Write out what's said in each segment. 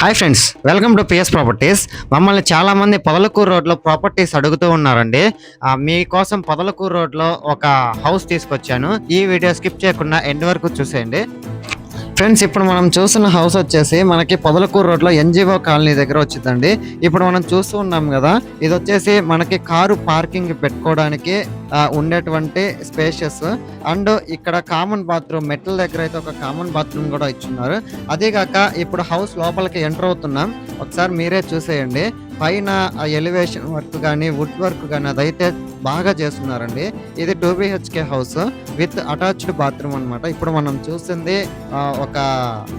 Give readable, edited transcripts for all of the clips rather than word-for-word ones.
Hi friends, welcome to PS properties. మమ్మల్ని చాలామంది పొదలకూరు రోడ్లో ప్రాపర్టీస్ అడుగుతూ ఉన్నారండి. మీకోసం పొదలకూరు రోడ్లో ఒక హౌస్ తీసుకొచ్చాను. ఈ వీడియో స్కిప్ చేయకుండా ఎండ్ వరకు చూసేయండి. ఫ్రెండ్స్, ఇప్పుడు మనం చూస్తున్న హౌస్ వచ్చేసి మనకి పొదలకూరు రోడ్లో ఎన్జిఓ కాలనీ దగ్గర వచ్చిందండి. ఇప్పుడు మనం చూస్తూ ఉన్నాం కదా, ఇది వచ్చేసి మనకి కారు పార్కింగ్ పెట్టుకోవడానికి ఉండేటువంటి స్పేషియస్ అండ్ ఇక్కడ కామన్ బాత్రూమ్ మెట్ల దగ్గర అయితే ఒక కామన్ బాత్రూమ్ కూడా ఇచ్చున్నారు. అదేగాక ఇప్పుడు హౌస్ లోపలికి ఎంటర్ అవుతున్నాం. ఒకసారి మీరే చూసేయండి. పైన ఎలివేషన్ వర్క్ కానీ వుడ్ వర్క్ కానీ అదైతే బాగా చేస్తున్నారండి. ఇది 2 BHK house with attached bathroom అనమాట. ఇప్పుడు మనం చూస్తుంది ఒక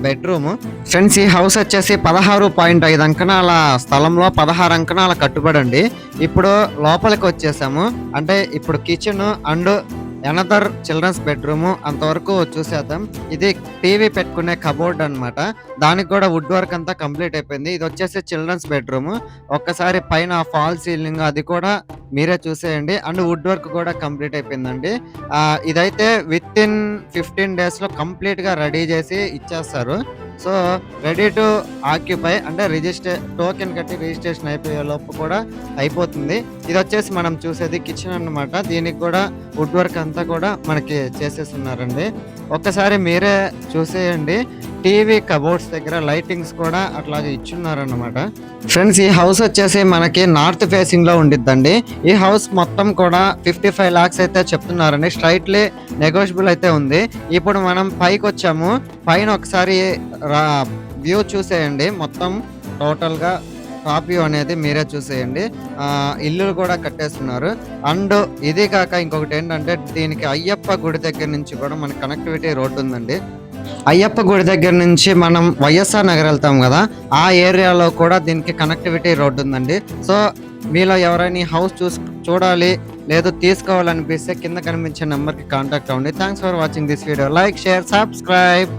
బెడ్రూమ్. ఫ్రెండ్స్, ఈ హౌస్ వచ్చేసి 16.5 అంకణాల స్థలంలో 16 అంకణాల కట్టుబడి అండి. ఇప్పుడు లోపలికి వచ్చేసాము. అంటే ఇప్పుడు kitchen and another children's bedroom అంతవరకు చూసేద్దాం. ఇది టీవీ పెట్టుకునే కబోర్డ్ అనమాట. దానికి కూడా వుడ్ వర్క్ అంతా కంప్లీట్ అయిపోయింది. ఇది వచ్చేసి చిల్డ్రన్స్ బెడ్రూమ్. ఒక్కసారి పైన ఫాల్ సీలింగ్ అది కూడా మీరే చూసేయండి. అండ్ వుడ్ వర్క్ కూడా కంప్లీట్ అయిపోయిందండి. ఇదైతే విత్ ఇన్ 15 days లో కంప్లీట్ గా రెడీ చేసి ఇచ్చేస్తారు. సో రెడీ టు ఆక్యుపై అంటే టోకెన్ కట్టి రిజిస్ట్రేషన్ అయిపోయే లోపు కూడా అయిపోతుంది. ఇది వచ్చేసి మనం చూసేది కిచెన్ అన్నమాట. దీనికి కూడా వుడ్ వర్క్ అంతా కూడా మనకి చేసేస్తున్నారండి. ఒక్కసారి మీరే చూసేయండి. టీవీ కబోర్డ్స్ దగ్గర లైటింగ్స్ కూడా అట్లాగే ఇచ్చున్నారన్నమాట. ఫ్రెండ్స్, ఈ హౌస్ వచ్చేసి మనకి నార్త్ ఫేసింగ్ లో ఉండిద్దండి. ఈ హౌస్ మొత్తం కూడా 55 lakhs అయితే చెప్తున్నారండి. స్ట్రైట్లీ నెగోషియబుల్ అయితే ఉంది. ఇప్పుడు మనం పైకి వచ్చాము. పైన ఒకసారి వ్యూ చూసేయండి. మొత్తం టోటల్ గా టాప్ వ్యూ అనేది మీరే చూసేయండి. ఇల్లు కూడా కట్టేస్తున్నారు. అండ్ ఇది కాక ఇంకొకటి ఏంటంటే దీనికి అయ్యప్ప గుడి దగ్గర నుంచి కూడా మనకి కనెక్టివిటీ రోడ్డు ఉందండి. అయ్యప్ప గుడి దగ్గర నుంచి మనం వైఎస్ఆర్ నగర్ వెళ్తాం కదా, ఆ ఏరియాలో కూడా దీనికి కనెక్టివిటీ రోడ్డు ఉందండి. సో మీలో ఎవరైనా హౌస్ చూడాలి లేదు తీసుకోవాలనిపిస్తే కింద కనిపించే నెంబర్కి కాంటాక్ట్ అవ్వండి. Thanks for watching this video. Like, share, subscribe.